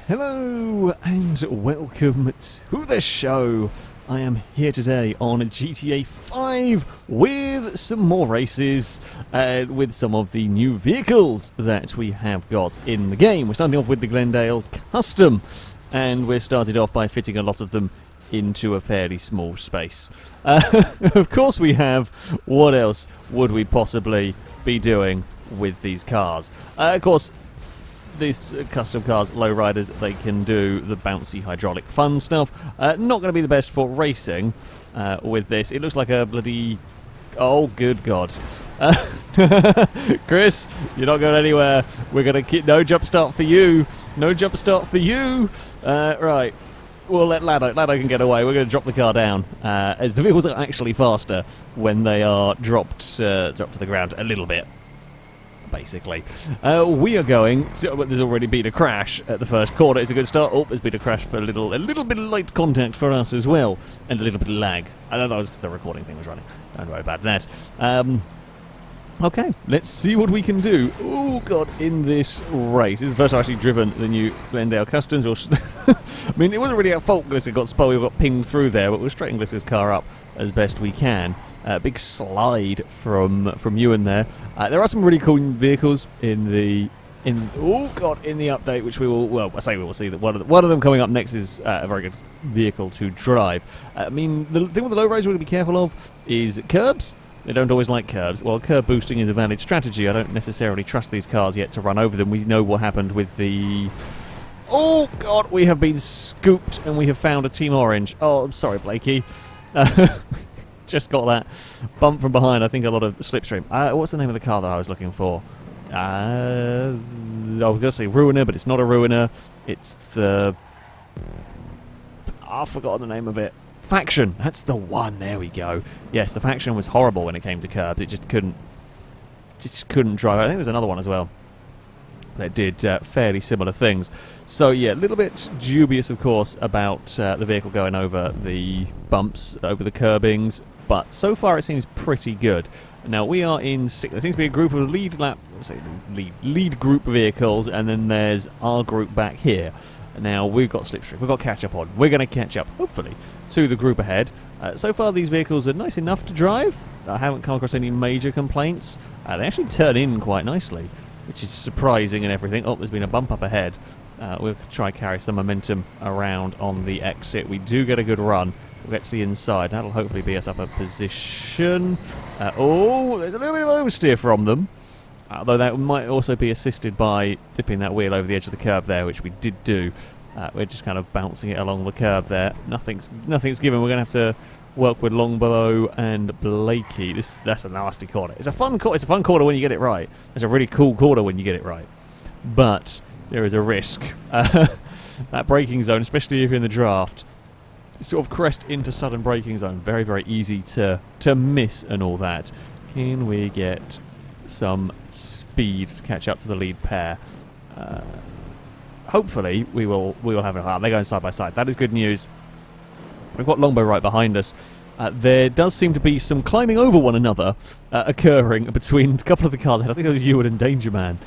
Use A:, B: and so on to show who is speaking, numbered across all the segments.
A: Hello and welcome to the show. I am here today on GTA 5 with some more races, with some of the new vehicles that we have got in the game. We're starting off with the Glendale Custom, and we're started off by fitting a lot of them into a fairly small space. Of course we have. What else would we possibly be doing with these cars? Of course, these custom cars, Lowriders, they can do the bouncy hydraulic fun stuff. Not going to be the best for racing with this. It looks like a bloody... Oh, good God. Chris, you're not going anywhere. We're going to keep... No jump start for you. No jump start for you. Right. We'll let Lado can get away. We're going to drop the car down, as the vehicles are actually faster when they are dropped to the ground a little bit. Basically, we are going to, there's already been a crash at the first corner. It's a good start. Oh, there's been a crash for a little bit of light contact for us as well, and a little bit of lag. I don't know, that was the recording thing was running. Don't worry about that. Okay, let's see what we can do. Oh God, in this race, this is the first I've actually driven the new Glendale Customs. I mean, it wasn't really our fault. Glissa got spun, we got pinged through there, but we'll straighten Glissa's car up as best we can. Big slide from you in there. There are some really cool vehicles in the update, which we will. Well, I say we will see that one of them coming up next is a very good vehicle to drive. I mean, the thing with the Lowriders we're going to be careful of is curbs. They don't always like curbs. While curb boosting is a valid strategy, I don't necessarily trust these cars yet to run over them. We know what happened with the... Oh God, we have been scooped and we have found a Team Orange. Oh, I'm sorry, Blakey. Just got that bump from behind. I think a lot of slipstream. What's the name of the car that I was looking for? I was going to say Ruiner, but it's not a Ruiner. It's the... I've forgotten the name of it. Faction. That's the one. There we go. Yes, the Faction was horrible when it came to curbs. It just couldn't drive. I think there's another one as well that did fairly similar things. So yeah, a little bit dubious, of course, about the vehicle going over the bumps, over the curbings, but so far it seems pretty good. Now we are in six. There seems to be a group of lead group vehicles, and then there's our group back here. Now we've got slipstream, we've got catch up on. We're going to catch up, hopefully, to the group ahead. So far these vehicles are nice enough to drive. I haven't come across any major complaints. They actually turn in quite nicely, which is surprising and everything. Oh, there's been a bump up ahead. We'll try and carry some momentum around on the exit. We do get a good run. We'll get to the inside. That'll hopefully be us up a position. Oh, there's a little bit of oversteer from them. Although that might also be assisted by dipping that wheel over the edge of the curb there, which we did do. We're just kind of bouncing it along the curb there. Nothing's given. We're going to have to work with Longbow and Blakey. That's a nasty corner. It's a fun corner when you get it right. It's a really cool corner when you get it right. But there is a risk. That braking zone, especially if you're in the draft, sort of crest into sudden braking zone. Very, very easy to miss and all that. Can we get some speed to catch up to the lead pair? Hopefully we will have enough. They're going side by side. That is good news. We've got Longbow right behind us. There does seem to be some climbing over one another occurring between a couple of the cars ahead. I think it was Ewan and Danger Man.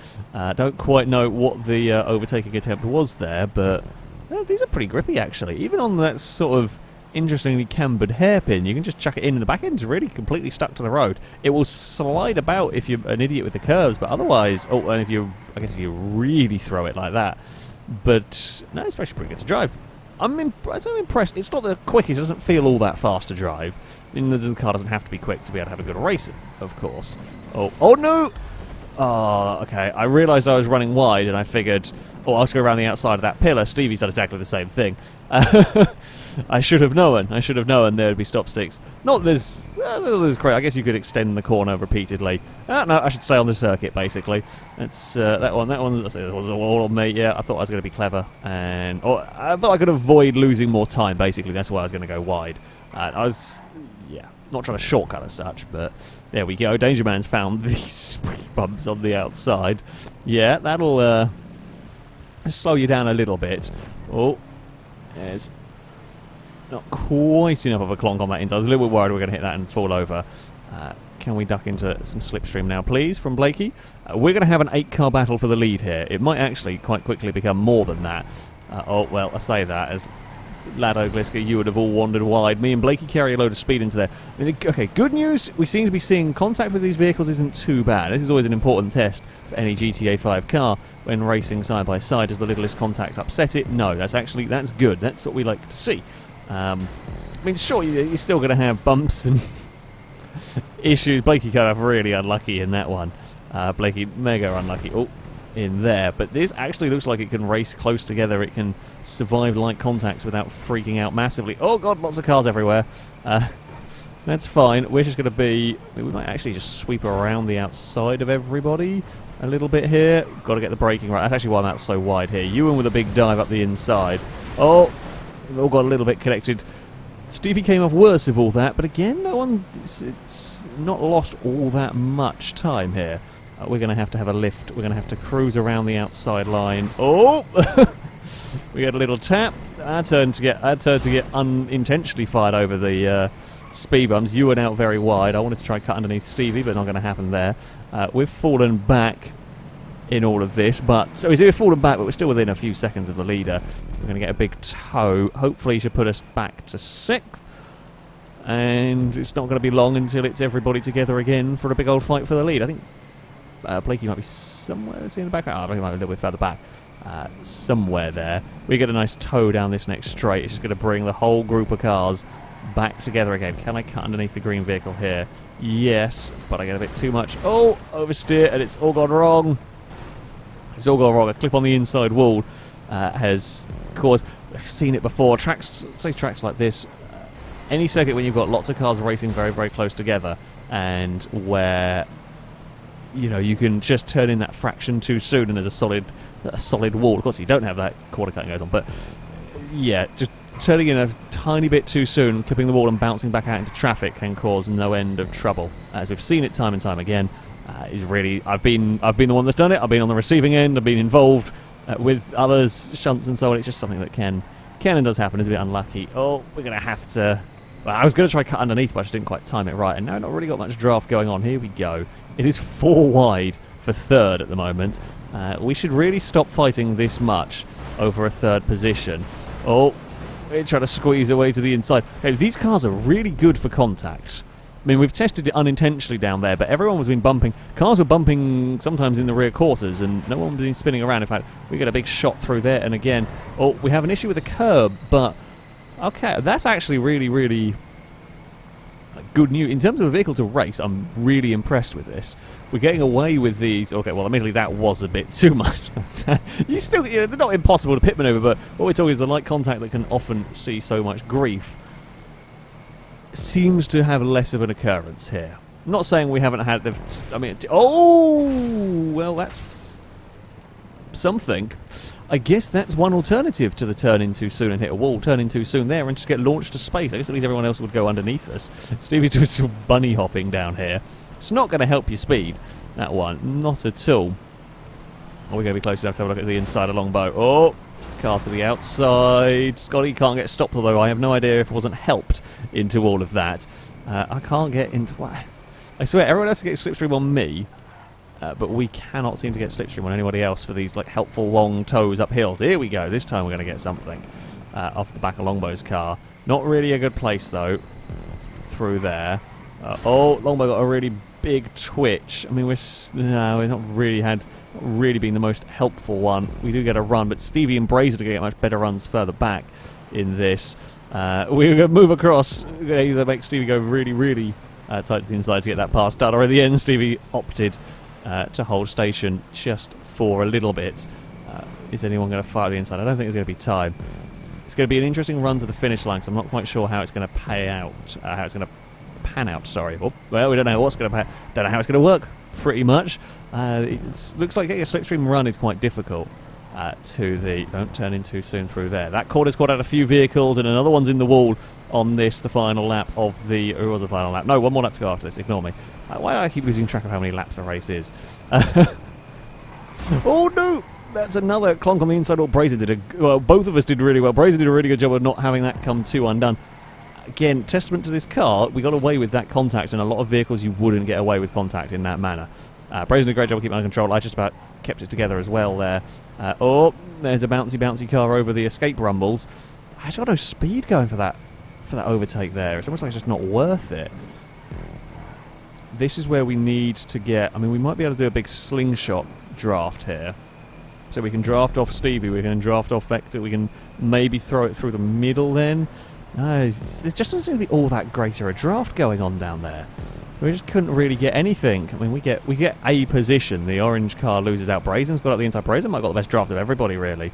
A: Don't quite know what the overtaking attempt was there, but these are pretty grippy actually. Even on that sort of interestingly cambered hairpin, you can just chuck it in, and the back end's really completely stuck to the road. It will slide about if you're an idiot with the curves, but otherwise, I guess if you really throw it like that. But no, it's actually pretty good to drive. I'm impressed. It's not the quickest. It doesn't feel all that fast to drive. The car doesn't have to be quick to be able to have a good race, of course. Oh no! Oh, okay. I realised I was running wide, and I figured, I'll just go around the outside of that pillar. Stevie's done exactly the same thing. I should have known. There would be stop sticks. Not this. This is great. I guess you could extend the corner repeatedly. No, I should say on the circuit, basically. It's that one. That was all on me. Yeah, I thought I was going to be clever, and I thought I could avoid losing more time. Basically, that's why I was going to go wide. I was, not trying to shortcut as such, but there we go. Danger Man's found these speed bumps on the outside. Yeah, that'll slow you down a little bit. Oh, there's not quite enough of a clonk on that inside. I was a little bit worried we were going to hit that and fall over. Can we duck into some slipstream now, please, from Blakey? We're going to have an 8-car battle for the lead here. It might actually quite quickly become more than that. Oh, well, I say that as Lado, Gliska, you would have all wandered wide. Me and Blakey carry a load of speed into there. I mean, okay, good news. We seem to be seeing contact with these vehicles isn't too bad. This is always an important test for any GTA 5 car when racing side by side. Does the littlest contact upset it? No, that's good. That's what we like to see. I mean, sure, you're still going to have bumps and issues. Blakey kind of really unlucky in that one. Blakey mega unlucky. Oh, in there. But this actually looks like it can race close together. It can survive light contacts without freaking out massively. Oh god, lots of cars everywhere. That's fine. We're just going to be... I mean, we might actually just sweep around the outside of everybody a little bit here. Got to get the braking right. That's actually why I'm out so wide here. Ewan with a big dive up the inside. Oh, we've all got a little bit connected. Stevie came off worse of all that, but again, no one... It's not lost all that much time here. We're going to have a lift. We're going to have to cruise around the outside line. Oh! We had a little tap. Our turn to get unintentionally fired over the speed bumps. You went out very wide. I wanted to try and cut underneath Stevie, but not going to happen there. We've fallen back in all of this, but... So we've fallen back, but we're still within a few seconds of the leader. We're going to get a big tow. Hopefully he should put us back to 6th. And it's not going to be long until it's everybody together again for a big old fight for the lead. I think Blakey might be somewhere in the back. Oh, I think he might be a little bit further back. Somewhere there. We get a nice tow down this next straight. It's just going to bring the whole group of cars back together again. Can I cut underneath the green vehicle here? Yes, but I get a bit too much. Oh, oversteer, and it's all gone wrong. It's all gone wrong. A clip on the inside wall has caused... I've seen it before. Tracks like this, any circuit when you've got lots of cars racing very, very close together, and where... You know, you can just turn in that fraction too soon and there's a solid wall. Of course, you don't have that quarter cutting goes on, but yeah, just turning in a tiny bit too soon, clipping the wall and bouncing back out into traffic can cause no end of trouble. As we've seen it time and time again, is really... I've been the one that's done it. I've been on the receiving end. I've been involved with others, shunts and so on. It's just something that can and does happen. It's a bit unlucky. Oh, we're going to have to... Well, I was going to try cut underneath, but I just didn't quite time it right. And now not really got much draft going on. Here we go. It is 4 wide for 3rd at the moment. We should really stop fighting this much over a 3rd position. Oh, we're trying to squeeze away to the inside. Okay, these cars are really good for contacts. I mean, we've tested it unintentionally down there, but everyone was been bumping. Cars were bumping sometimes in the rear quarters, and no one was been spinning around. In fact, we get a big shot through there, and again, oh, we have an issue with the curb, but... Okay, that's actually really, really good news. In terms of a vehicle to race, I'm really impressed with this. We're getting away with these... Okay, well, admittedly, that was a bit too much. They're not impossible to pit maneuver, but what we're talking is the light contact that can often see so much grief seems to have less of an occurrence here. I'm not saying we haven't had the... I mean... Oh! Well, that's something. I guess that's one alternative to the turn in too soon and hit a wall, turn in too soon there and just get launched to space. I guess at least everyone else would go underneath us. Stevie's doing some bunny hopping down here. It's not going to help your speed, that one. Not at all. Are we going to be close enough to have a look at the inside of Longbow? Oh, car to the outside. Scotty can't get stopped, although I have no idea if it wasn't helped into all of that. I can't get into... What? I swear, everyone has to get slipstream on me. But we cannot seem to get slipstream on anybody else for these like helpful long tows up hills. Here we go. This time we're going to get something off the back of Longbow's car. Not really a good place though. Through there. Oh, Longbow got a really big twitch. I mean, we've not really been the most helpful one. We do get a run, but Stevie and Brazier are going to get much better runs further back in this. We're going to move across. We're going to either make Stevie go really, really tight to the inside to get that pass done, or at the end Stevie opted to hold station just for a little bit. Is anyone going to fire the inside? I don't think there's going to be time. It's going to be an interesting run to the finish line, because I'm not quite sure how it's going to pay out. How it's going to pan out, sorry. Oh, well, we don't know what's going to don't know how it's going to work, pretty much. It looks like getting a slipstream run is quite difficult. Don't turn in too soon through there. That corner's caught out a few vehicles, and another one's in the wall on this, the final lap of the... Who was the final lap? No, one more lap to go after this, ignore me. Why do I keep losing track of how many laps a race is? Oh no! That's another clonk on the inside. Brazier did well, both of us did really well. Brazier did a really good job of not having that come too undone. Again, testament to this car, we got away with that contact, and a lot of vehicles you wouldn't get away with contact in that manner. Brazen did a great job of keeping it under control. I just about kept it together as well there. Oh, there's a bouncy car over the escape rumbles. I just got no speed going for that overtake there. It's almost like it's just not worth it. This is where we need to get... I mean, we might be able to do a big slingshot draft here. So we can draft off Stevie, we can draft off Vector, we can maybe throw it through the middle then. No, there just doesn't seem to be all that greater a draft going on down there. We just couldn't really get anything. I mean, we get a position. The orange car loses out. Brazen's got up the inside. Brazen might have got the best draft of everybody, really,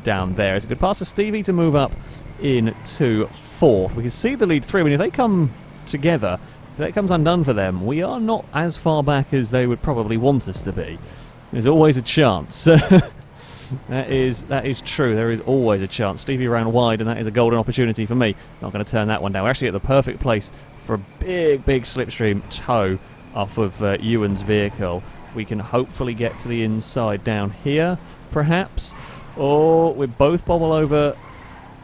A: down there. It's a good pass for Stevie to move up into 4th. We can see the lead 3. I mean, if they come together, if that comes undone for them, we are not as far back as they would probably want us to be. There's always a chance. That is true. There is always a chance. Stevie ran wide, and that is a golden opportunity for me. Not going to turn that one down. We're actually at the perfect place for a big slipstream tow off of Ewan's vehicle. We can hopefully get to the inside down here, perhaps. Or we both bobble over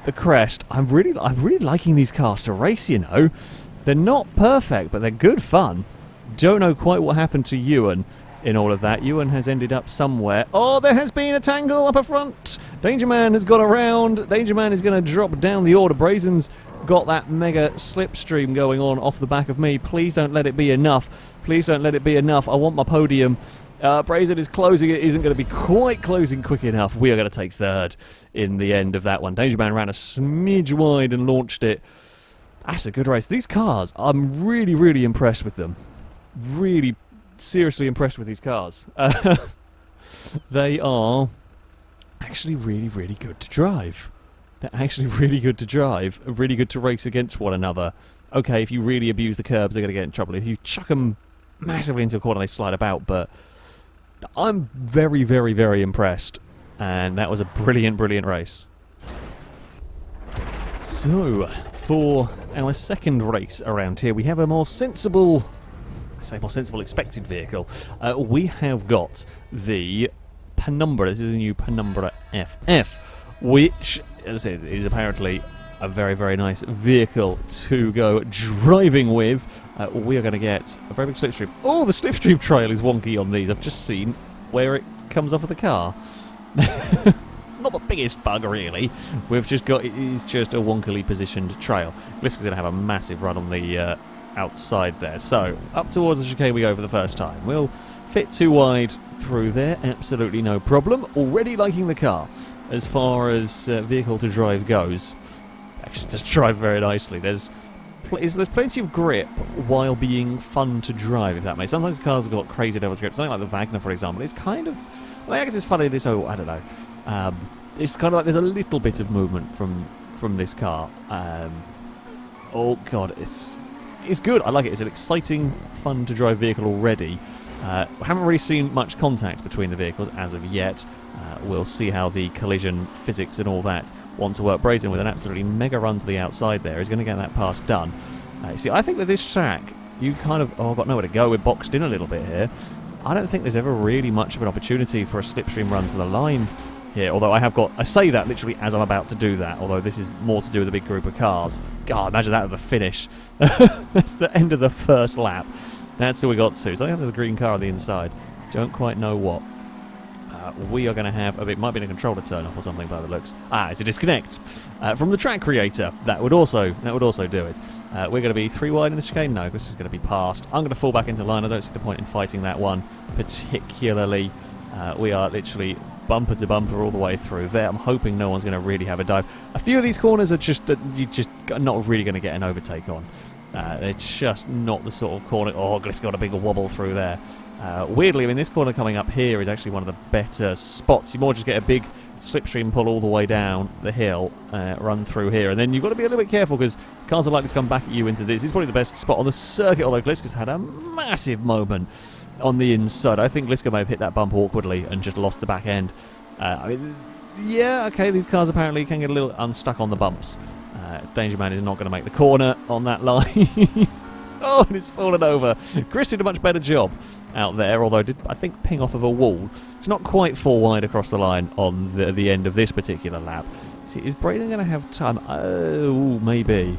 A: the crest. I'm really liking these cars to race, you know. They're not perfect, but they're good fun. Don't know quite what happened to Ewan in all of that. Ewan has ended up somewhere. Oh, there has been a tangle up front. Danger Man has got around. Danger Man is going to drop down the order. Brazen's got that mega slipstream going on off the back of me. Please don't let it be enough. Please don't let it be enough. I want my podium. Brazen is closing. It isn't going to be quite closing quick enough. We are going to take 3rd in the end of that one. Danger Man ran a smidge wide and launched it. That's a good race. These cars, I'm really impressed with them. Really seriously impressed with these cars. They are actually really good to drive. They're actually really good to drive, really good to race against one another. Okay, if you really abuse the curbs, they're going to get in trouble. If you chuck them massively into a corner, they slide about, but I'm very impressed, and that was a brilliant race. So, for our second race around here, we have a more sensible... expected vehicle. We have got the Penumbra. This is the new Penumbra FF, which, as I said, is apparently a very nice vehicle to go driving with. We are going to get a very big slipstream. Oh, the slipstream trail is wonky on these. I've just seen where it comes off of the car. Not the biggest bug, really. We've just got... It is just a wonkily positioned trail. This is going to have a massive run on the... outside there. So, up towards the chicane we go for the first time. We'll fit too wide through there, absolutely no problem. Already liking the car as far as vehicle to drive goes. Actually, does drive very nicely. There's plenty of grip while being fun to drive, if that makes sense. Sometimes cars have got crazy level of grip. Something like the Wagner, for example. It's kind of... I guess it's funny. It's, oh, I don't know. It's kind of like there's a little bit of movement from this car. Oh, God, it's good. I like it. It's an exciting, fun to drive vehicle already. We haven't really seen much contact between the vehicles as of yet. We'll see how the collision physics and all that want to work. Brazen with an absolutely mega run to the outside there is going to get that pass done. See, I think with this track, you kind of... Oh, I've got nowhere to go. We're boxed in a little bit here. I don't think there's ever really much of an opportunity for a slipstream run to the line here, although I say that literally as I'm about to do that, although this is more to do with a big group of cars. God, imagine that at the finish. That's the end of the first lap. That's all we got to. So I think there's a green car on the inside. Don't quite know what. We are going to have it might be a controller turn off or something by the looks. It's a disconnect from the track creator. That would also do it. We're going to be 3 wide in the chicane. No, this is going to be passed. I'm going to fall back into line. I don't see the point in fighting that one particularly. We are literally bumper to bumper all the way through there. I'm hoping no one's going to really have a dive. A few of these corners are just you just not really going to get an overtake on. They're just not the sort of corner. Oh, it's got a bigger wobble through there. Weirdly, I mean, this corner coming up here is actually one of the better spots. You more just get a big slipstream pull all the way down the hill, run through here, and then you've got to be a little bit careful because cars are likely to come back at you into this. This is probably the best spot on the circuit, although Gliska's had a massive moment on the inside. I think Gliska may have hit that bump awkwardly and just lost the back end. I mean, yeah, okay, these cars apparently can get a little unstuck on the bumps. Danger Man is not going to make the corner on that line. Oh, and it's fallen over. Chris did a much better job out there, although did, I think, ping off of a wall. It's not quite 4 wide across the line on the end of this particular lap. See, is Braden going to have time? Oh, maybe.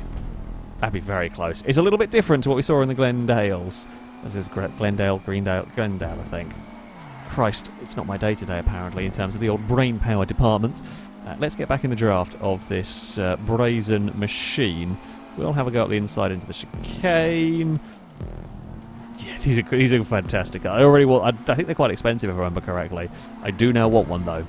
A: That'd be very close. It's a little bit different to what we saw in the Glendales. This is Glendale, Glendale, I think. Christ, it's not my day today, apparently, in terms of the old brain power department. Let's get back in the draft of this brazen machine. We'll have a go at the inside into the chicane. Yeah, these are fantastic. I already want. I think they're quite expensive, if I remember correctly. I do now want one though.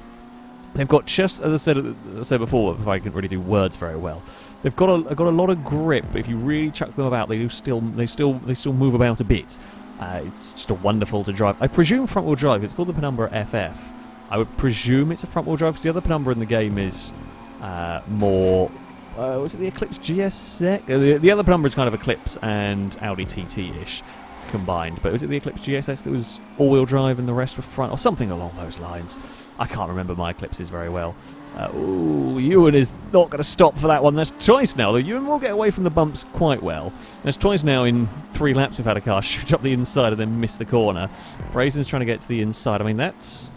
A: They've got just, as I said before, if I can really do words very well. They've got a lot of grip, but if you really chuck them about, they still move about a bit. It's just wonderful to drive. I presume front-wheel drive. It's called the Penumbra FF. I would presume it's a front-wheel drive because the other Penumbra in the game is more. Was it the Eclipse GSX? The other Penumbra is kind of Eclipse and Audi TT-ish combined. But was it the Eclipse GSX that was all-wheel drive and the rest were front, or something along those lines? I can't remember my Eclipses very well. Ooh, Ewan is not going to stop for that one. That's twice now, though. Ewan will get away from the bumps quite well. There's twice now in 3 laps we've had a car shoot up the inside and then miss the corner. Brazen's trying to get to the inside. I mean, that's...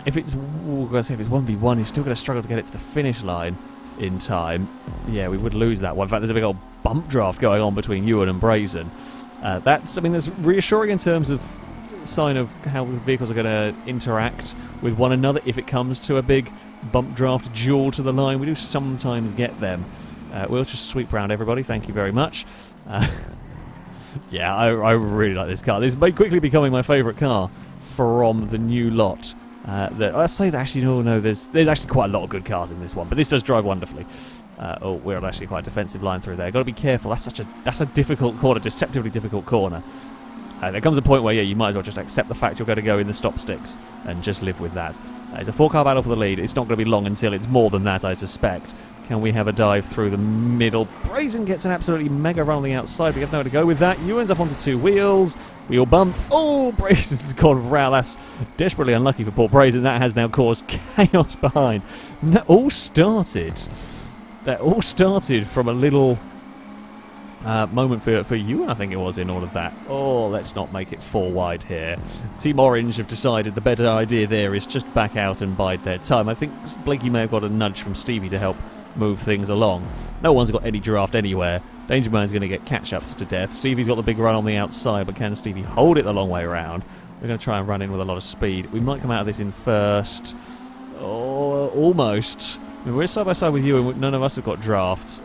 A: If it's 1v1, he's still going to struggle to get it to the finish line in time. Yeah, we would lose that one. In fact, there's a big old bump draft going on between Ewan and Brazen. That's reassuring in terms of sign of how the vehicles are going to interact with one another if it comes to a big bump draft duel to the line. We do sometimes get them. We'll just sweep around everybody. Thank you very much. Yeah, I really like this car. This is quickly becoming my favourite car from the new lot. Let's say that actually, no, there's actually quite a lot of good cars in this one, but this does drive wonderfully. Oh, we're on actually quite a defensive line through there. Got to be careful. That's a difficult corner, deceptively difficult corner. There comes a point where, yeah, you might as well just accept the fact you're going to go in the stop sticks and just live with that. It's a 4-car battle for the lead. It's not going to be long until it's more than that, I suspect. Can we have a dive through the middle? Brazen gets an absolutely mega run on the outside. We have nowhere to go with that. Ewan's up onto 2 wheels. Wheel bump. Oh, Brazen's gone round. That's desperately unlucky for poor Brazen. That has now caused chaos behind. And that all started from a little... moment for Ewan, I think it was, in all of that. Oh, let's not make it 4 wide here. Team Orange have decided the better idea there is just back out and bide their time. I think Blakey may have got a nudge from Stevie to help move things along. No one's got any draft anywhere. Danger Man's going to get catch-ups to death. Stevie's got the big run on the outside, but can Stevie hold it the long way around? We're going to try and run in with a lot of speed. We might come out of this in first. Oh, almost. I mean, we're side by side with Ewan. None of us have got drafts.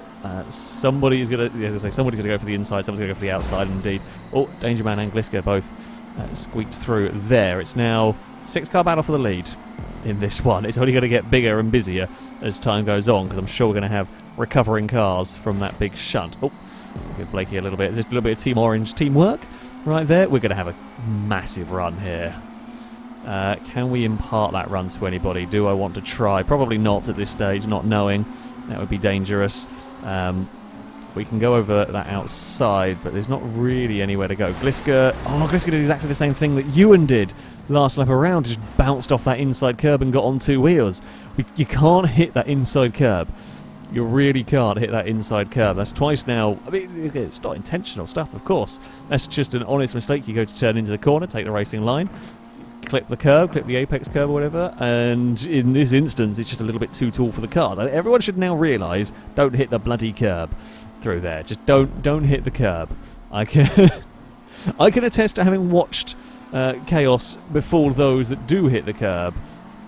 A: Somebody's going to go for the inside, someone's going to go for the outside, indeed. Oh, Danger Man and Gliska both squeaked through there. It's now 6-car battle for the lead in this one. It's only going to get bigger and busier as time goes on, because I'm sure we're going to have recovering cars from that big shunt. Oh, give Blakey a little bit, just a little bit of Team Orange teamwork right there. We're going to have a massive run here. Can we impart that run to anybody? Do I want to try? Probably not at this stage, not knowing. That would be dangerous. We can go over that outside, but there's not really anywhere to go. Gliska did exactly the same thing that Ewan did last lap around, just bounced off that inside curb and got on 2 wheels. You can't hit that inside curb. You really can't hit that inside curb. That's twice now. I mean, it's not intentional stuff, of course. That's just an honest mistake. You go to turn into the corner, take the racing line, clip the curb, clip the apex curb or whatever, and in this instance it's just a little bit too tall for the cars. Everyone should now realise, don't hit the bloody curb through there. Just don't hit the curb. I can attest to having watched chaos befall those that do hit the curb.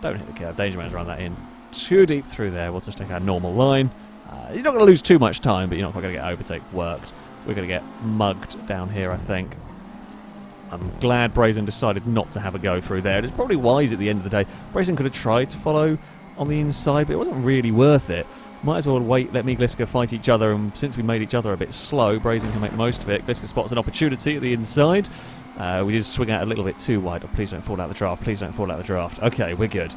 A: Don't hit the curb. Danger Man's run that in too deep through there. We'll just take our normal line. You're not going to lose too much time, but you're not quite going to get overtake worked. We're going to get mugged down here, I think. I'm glad Brazen decided not to have a go through there. It's probably wise at the end of the day. Brazen could have tried to follow on the inside, but it wasn't really worth it. Might as well wait, let me and Gliska fight each other, and since we made each other a bit slow, Brazen can make the most of it. Gliska spots an opportunity at the inside. We did swing out a little bit too wide. Oh, please don't fall out the draft. Please don't fall out the draft. Okay, we're good.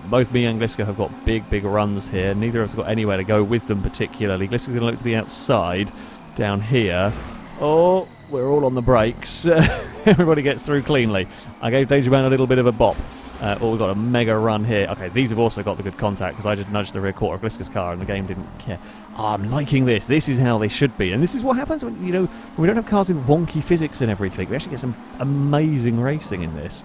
A: Both me and Gliska have got big runs here. Neither of us have got anywhere to go with them particularly. Gliska's going to look to the outside down here. Oh, we're all on the brakes. Everybody gets through cleanly. I gave Danger Man a little bit of a bop. Oh, we've got a mega run here. Okay, these have also got the good contact because I just nudged the rear quarter of Gliska's car and the game didn't care. Oh, I'm liking this. This is how they should be. And this is what happens when, when we don't have cars with wonky physics and everything. We actually get some amazing racing in this.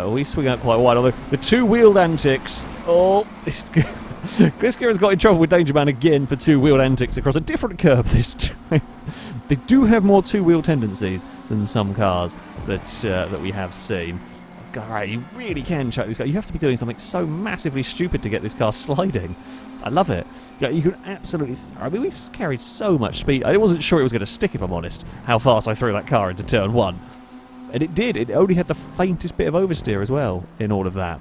A: We swing out quite wide. Although the 2-wheeled antics... Oh, Gliska has got in trouble with Danger Man again for 2-wheeled antics across a different curb this time. They do have more two-wheel tendencies than some cars that we have seen. God, you really can chuck this car. You have to be doing something so massively stupid to get this car sliding. I love it. Yeah, you can absolutely... I mean, we carried so much speed. I wasn't sure it was going to stick, if I'm honest, how fast I threw that car into turn 1. And it did. It only had the faintest bit of oversteer as well in all of that.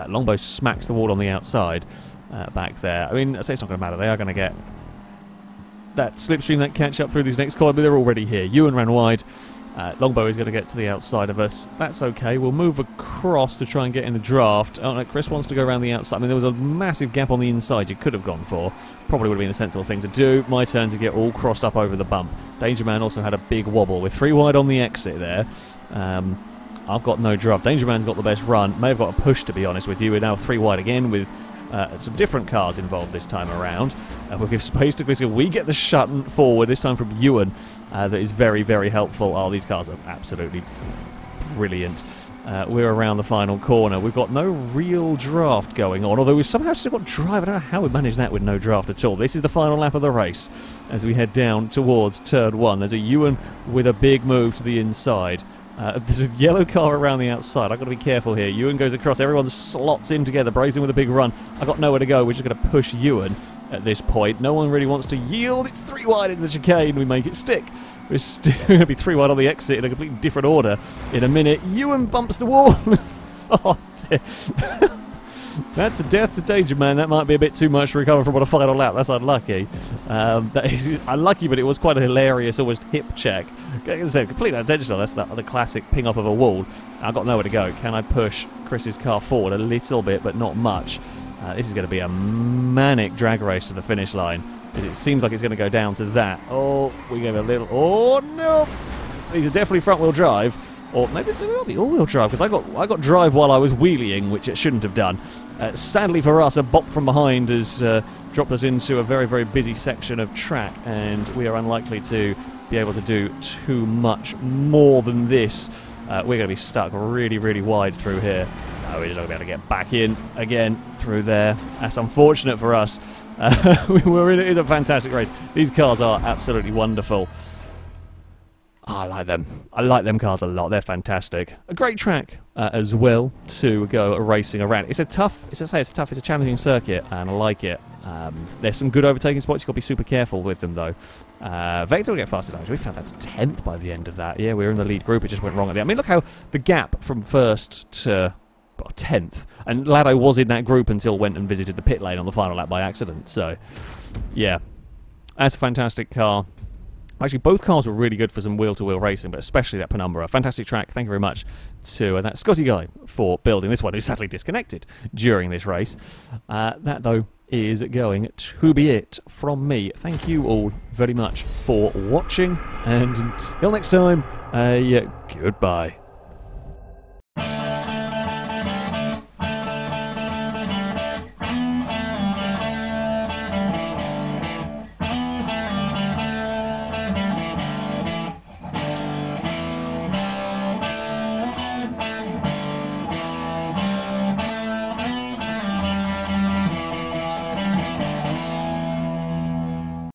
A: Longbow smacks the wall on the outside back there. I mean, I say it's not going to matter. They are going to get that slipstream, that catch up through these next corners, but they're already here. Ewan ran wide. Longbow is going to get to the outside of us. That's okay. We'll move across to try and get in the draft. Oh no, Chris wants to go around the outside. I mean, there was a massive gap on the inside you could have gone for. Probably would have been a sensible thing to do. My turn to get all crossed up over the bump. Danger Man also had a big wobble. We're 3 wide on the exit there. I've got no draft. Danger Man's got the best run. May have got a push, to be honest with you. We're now 3 wide again with some different cars involved this time around. We'll give space to Chris. We get the shut forward, this time from Ewan. That is very, very helpful. Oh, these cars are absolutely brilliant. We're around the final corner. We've got no real draft going on, although we've somehow still got drive. I don't know how we managed that with no draft at all. This is the final lap of the race as we head down towards turn 1. There's a Ewan with a big move to the inside. There's a yellow car around the outside. I've got to be careful here. Ewan goes across. Everyone slots in together. Brazen with a big run. I've got nowhere to go. We're just going to push Ewan at this point. No one really wants to yield. It's 3 wide into the chicane. We make it stick. We're still going to be 3 wide on the exit in a completely different order in a minute. Ewan bumps the wall. Oh, dear. That's a death to Danger Man. That might be a bit too much to recover from on a final lap. That's unlucky. That is unlucky, but it was quite a hilarious, almost hip check. Like I said, completely unintentional. That's the classic ping up of a wall. I've got nowhere to go. Can I push Chris's car forward a little bit, but not much? This is going to be a manic drag race to the finish line. It seems like it's going to go down to that. Oh, we gave a little... Oh, no! These are definitely front-wheel drive. Or maybe they will be all-wheel drive, because I got drive while I was wheeling, which it shouldn't have done. Sadly for us, a bop from behind has dropped us into a very, very busy section of track, and we are unlikely to be able to do too much more than this. We're going to be stuck really, really wide through here. No, we're just not going to be able to get back in again through there. That's unfortunate for us. It is a fantastic race. These cars are absolutely wonderful. Oh, I like them. I like them cars a lot. They're fantastic. A great track as well to go racing around. It's a challenging circuit, and I like it. There's some good overtaking spots. You've got to be super careful with them, though. Vector will get faster damage. We found that to 10th by the end of that. Yeah, we were in the lead group. It just went wrong at the end. I mean, look how the gap from 1st to 10th. And Lado was in that group until went and visited the pit lane on the final lap by accident. So, yeah. That's a fantastic car. Actually, both cars were really good for some wheel-to-wheel racing, but especially that Penumbra. Fantastic track. Thank you very much to that Scotty guy for building this one, who's sadly disconnected during this race. That, though, is going to be it from me. Thank you all very much for watching, and until next time, goodbye.